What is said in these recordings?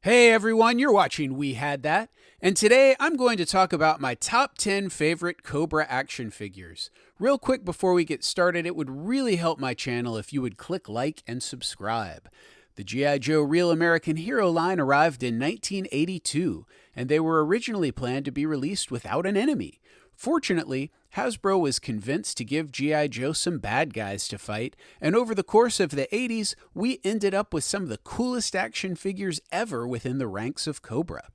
Hey everyone, you're watching We Had That, and today I'm going to talk about my top 10 favorite Cobra action figures. Real quick before we get started, it would really help my channel if you would click like and subscribe. The G.I. Joe Real American Hero line arrived in 1982, and they were originally planned to be released without an enemy. Fortunately, Hasbro was convinced to give G.I. Joe some bad guys to fight, and over the course of the 80s, we ended up with some of the coolest action figures ever within the ranks of Cobra.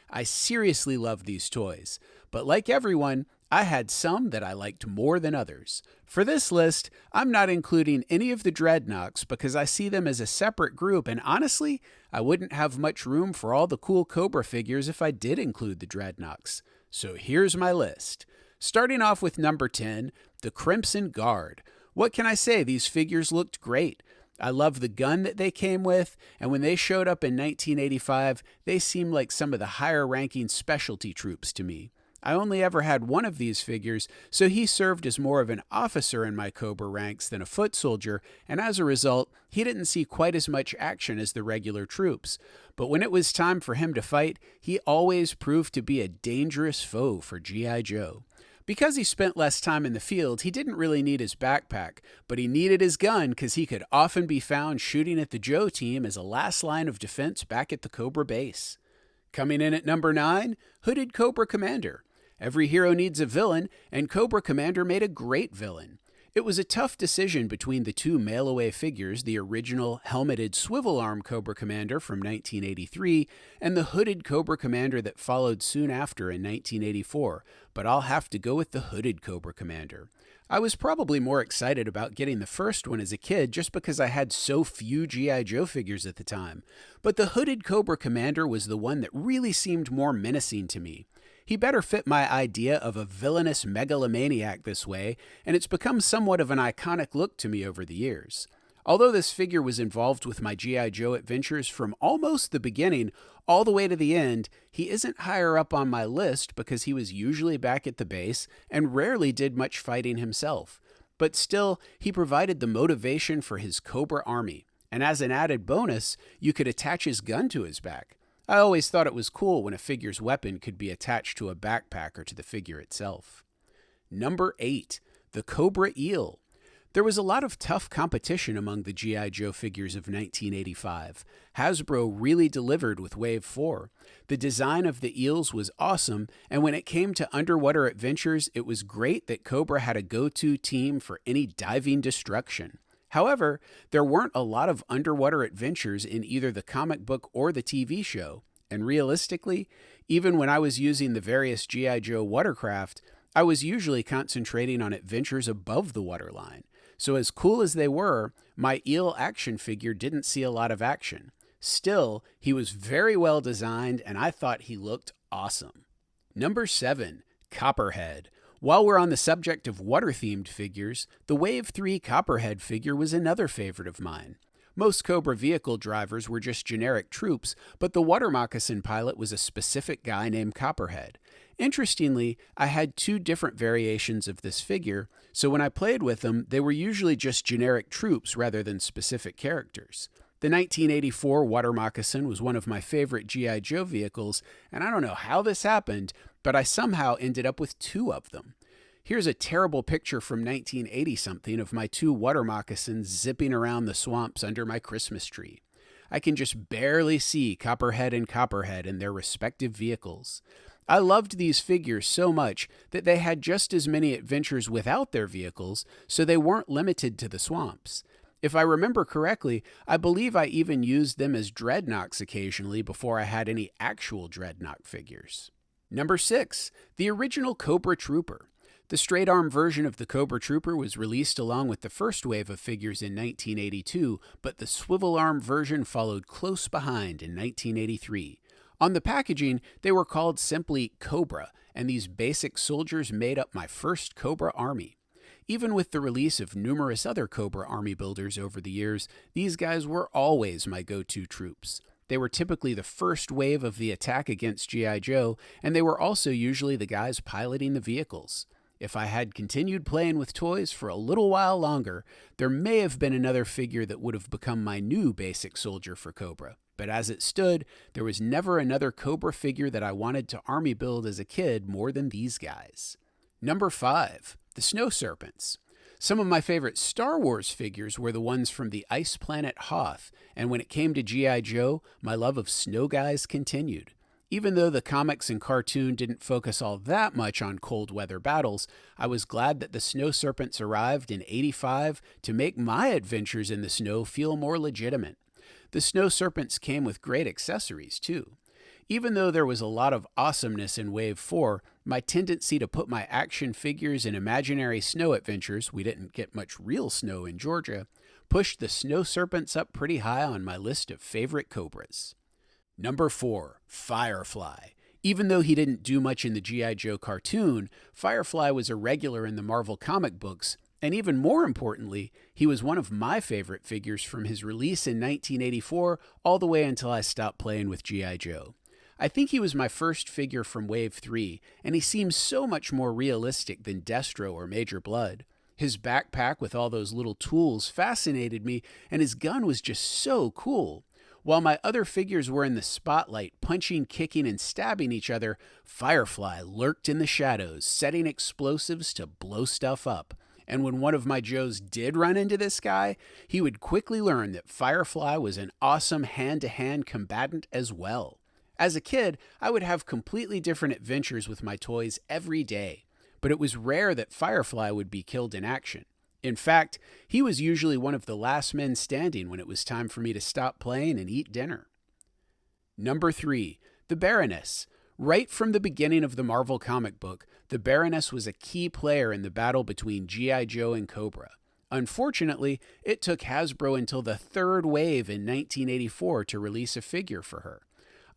I seriously love these toys, but like everyone, I had some that I liked more than others. For this list, I'm not including any of the Dreadnoks because I see them as a separate group, and honestly, I wouldn't have much room for all the cool Cobra figures if I did include the Dreadnoks. So here's my list. Starting off with number 10, the Crimson Guard. What can I say? These figures looked great. I love the gun that they came with, and when they showed up in 1985, they seemed like some of the higher-ranking specialty troops to me. I only ever had one of these figures, so he served as more of an officer in my Cobra ranks than a foot soldier, and as a result, he didn't see quite as much action as the regular troops. But when it was time for him to fight, he always proved to be a dangerous foe for G.I. Joe. Because he spent less time in the field, he didn't really need his backpack, but he needed his gun because he could often be found shooting at the Joe team as a last line of defense back at the Cobra base. Coming in at number 9, Hooded Cobra Commander. Every hero needs a villain, and Cobra Commander made a great villain. It was a tough decision between the two mail-away figures, the original helmeted swivel arm Cobra Commander from 1983 and the hooded Cobra Commander that followed soon after in 1984, but I'll have to go with the hooded Cobra Commander. I was probably more excited about getting the first one as a kid just because I had so few G.I. Joe figures at the time, but the hooded Cobra Commander was the one that really seemed more menacing to me. He better fit my idea of a villainous megalomaniac this way, and it's become somewhat of an iconic look to me over the years. Although this figure was involved with my G.I. Joe adventures from almost the beginning all the way to the end, he isn't higher up on my list because he was usually back at the base and rarely did much fighting himself. But still, he provided the motivation for his Cobra army, and as an added bonus, you could attach his gun to his back. I always thought it was cool when a figure's weapon could be attached to a backpack or to the figure itself. Number 8, the Cobra Eel. There was a lot of tough competition among the G.I. Joe figures of 1985. Hasbro really delivered with Wave 4. The design of the eels was awesome, and when it came to underwater adventures, it was great that Cobra had a go-to team for any diving destruction. However, there weren't a lot of underwater adventures in either the comic book or the TV show, and realistically, even when I was using the various G.I. Joe watercraft, I was usually concentrating on adventures above the waterline. So as cool as they were, my eel action figure didn't see a lot of action. Still, he was very well designed, and I thought he looked awesome. Number 7, Copperhead. While we're on the subject of water-themed figures, the Wave 3 Copperhead figure was another favorite of mine. Most Cobra vehicle drivers were just generic troops, but the water moccasin pilot was a specific guy named Copperhead. Interestingly, I had 2 different variations of this figure, so when I played with them, they were usually just generic troops rather than specific characters. The 1984 water moccasin was one of my favorite G.I. Joe vehicles, and I don't know how this happened, but I somehow ended up with 2 of them. Here's a terrible picture from 1980-something of my 2 water moccasins zipping around the swamps under my Christmas tree. I can just barely see Copperhead and Copperhead in their respective vehicles. I loved these figures so much that they had just as many adventures without their vehicles, so they weren't limited to the swamps. If I remember correctly, I believe I even used them as Dreadnoks occasionally before I had any actual Dreadnok figures. Number 6, the original Cobra Trooper. The straight-arm version of the Cobra Trooper was released along with the first wave of figures in 1982, but the swivel-arm version followed close behind in 1983. On the packaging, they were called simply Cobra, and these basic soldiers made up my first Cobra army. Even with the release of numerous other Cobra army builders over the years, these guys were always my go-to troops. They were typically the first wave of the attack against G.I. Joe, and they were also usually the guys piloting the vehicles. If I had continued playing with toys for a little while longer, there may have been another figure that would have become my new basic soldier for Cobra. But as it stood, there was never another Cobra figure that I wanted to army build as a kid more than these guys. Number 5, the Snow Serpents. Some of my favorite Star Wars figures were the ones from the ice planet Hoth, and when it came to G.I. Joe, my love of snow guys continued. Even though the comics and cartoon didn't focus all that much on cold weather battles, I was glad that the Snow Serpents arrived in '85 to make my adventures in the snow feel more legitimate. The Snow Serpents came with great accessories, too. Even though there was a lot of awesomeness in Wave 4, my tendency to put my action figures in imaginary snow adventures — we didn't get much real snow in Georgia — pushed the Snow Serpents up pretty high on my list of favorite Cobras. Number 4, Firefly. Even though he didn't do much in the G.I. Joe cartoon, Firefly was a regular in the Marvel comic books, and even more importantly, he was one of my favorite figures from his release in 1984 all the way until I stopped playing with G.I. Joe. I think he was my first figure from Wave 3, and he seems so much more realistic than Destro or Major Blood. His backpack with all those little tools fascinated me, and his gun was just so cool. While my other figures were in the spotlight, punching, kicking, and stabbing each other, Firefly lurked in the shadows, setting explosives to blow stuff up. And when one of my Joes did run into this guy, he would quickly learn that Firefly was an awesome hand-to-hand combatant as well. As a kid, I would have completely different adventures with my toys every day, but it was rare that Firefly would be killed in action. In fact, he was usually one of the last men standing when it was time for me to stop playing and eat dinner. Number 3, the Baroness. Right from the beginning of the Marvel comic book, the Baroness was a key player in the battle between G.I. Joe and Cobra. Unfortunately, it took Hasbro until the third wave in 1984 to release a figure for her.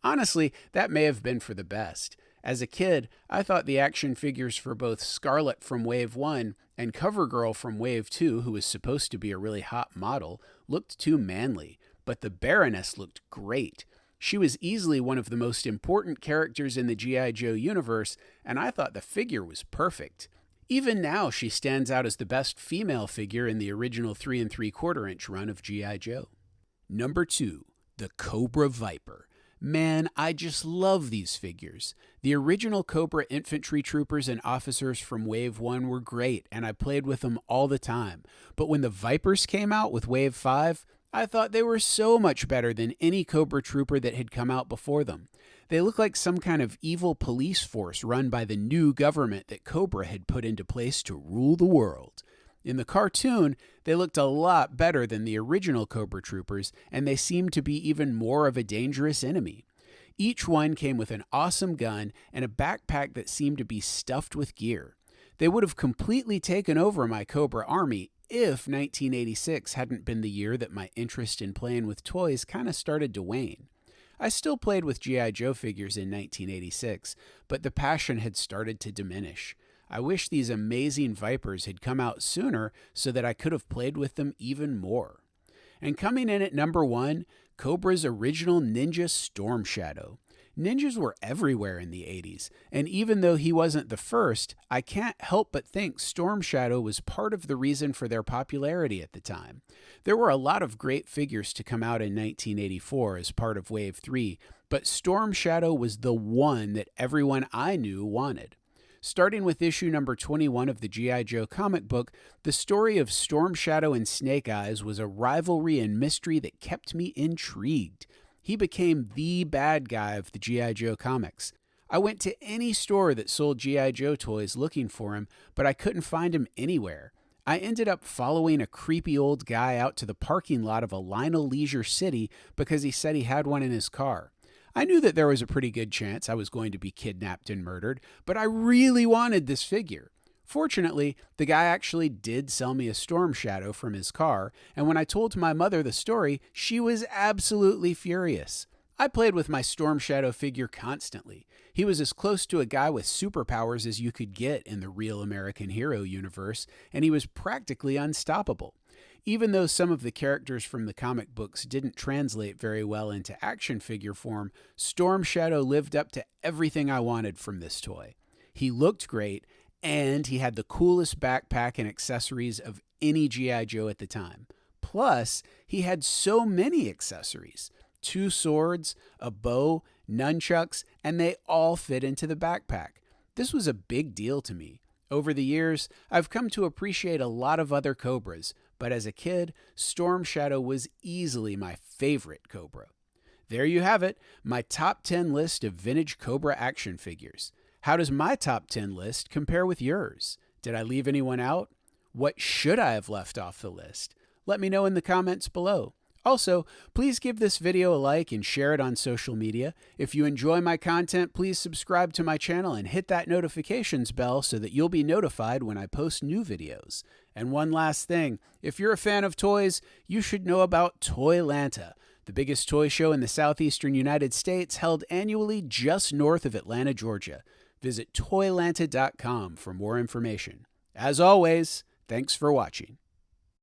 Honestly, that may have been for the best. As a kid, I thought the action figures for both Scarlet from Wave 1 and CoverGirl from Wave 2, who was supposed to be a really hot model, looked too manly, but the Baroness looked great. She was easily one of the most important characters in the G.I. Joe universe, and I thought the figure was perfect. Even now, she stands out as the best female figure in the original 3 3/4 inch run of G.I. Joe. Number 2, the Cobra Viper. Man, I just love these figures. The original Cobra infantry troopers and officers from Wave 1 were great, and I played with them all the time. But when the Vipers came out with Wave 5, I thought they were so much better than any Cobra trooper that had come out before them. They look like some kind of evil police force run by the new government that Cobra had put into place to rule the world. In the cartoon, they looked a lot better than the original Cobra Troopers, and they seemed to be even more of a dangerous enemy. Each one came with an awesome gun and a backpack that seemed to be stuffed with gear. They would have completely taken over my Cobra army if 1986 hadn't been the year that my interest in playing with toys kind of started to wane. I still played with G.I. Joe figures in 1986, but the passion had started to diminish. I wish these amazing Vipers had come out sooner so that I could have played with them even more. And coming in at number 1, Cobra's original Ninja Storm Shadow. Ninjas were everywhere in the 80s, and even though he wasn't the first, I can't help but think Storm Shadow was part of the reason for their popularity at the time. There were a lot of great figures to come out in 1984 as part of Wave 3, but Storm Shadow was the one that everyone I knew wanted. Starting with issue number 21 of the G.I. Joe comic book, the story of Storm Shadow and Snake Eyes was a rivalry and mystery that kept me intrigued. He became the bad guy of the G.I. Joe comics. I went to any store that sold G.I. Joe toys looking for him, but I couldn't find him anywhere. I ended up following a creepy old guy out to the parking lot of a Lionel Leisure City because he said he had one in his car. I knew that there was a pretty good chance I was going to be kidnapped and murdered, but I really wanted this figure. Fortunately, the guy actually did sell me a Storm Shadow from his car, and when I told my mother the story, she was absolutely furious. I played with my Storm Shadow figure constantly. He was as close to a guy with superpowers as you could get in the real American hero universe, and he was practically unstoppable. Even though some of the characters from the comic books didn't translate very well into action figure form, Storm Shadow lived up to everything I wanted from this toy. He looked great, and he had the coolest backpack and accessories of any G.I. Joe at the time. Plus, he had so many accessories. 2 swords, a bow, nunchucks, and they all fit into the backpack. This was a big deal to me. Over the years, I've come to appreciate a lot of other Cobras, but as a kid, Storm Shadow was easily my favorite Cobra. There you have it, my top 10 list of vintage Cobra action figures. How does my top 10 list compare with yours? Did I leave anyone out? What should I have left off the list? Let me know in the comments below. Also, please give this video a like and share it on social media. If you enjoy my content, please subscribe to my channel and hit that notifications bell so that you'll be notified when I post new videos. And one last thing, if you're a fan of toys, you should know about Toylanta, the biggest toy show in the southeastern United States, held annually just north of Atlanta, Georgia. Visit toylanta.com for more information. As always, thanks for watching.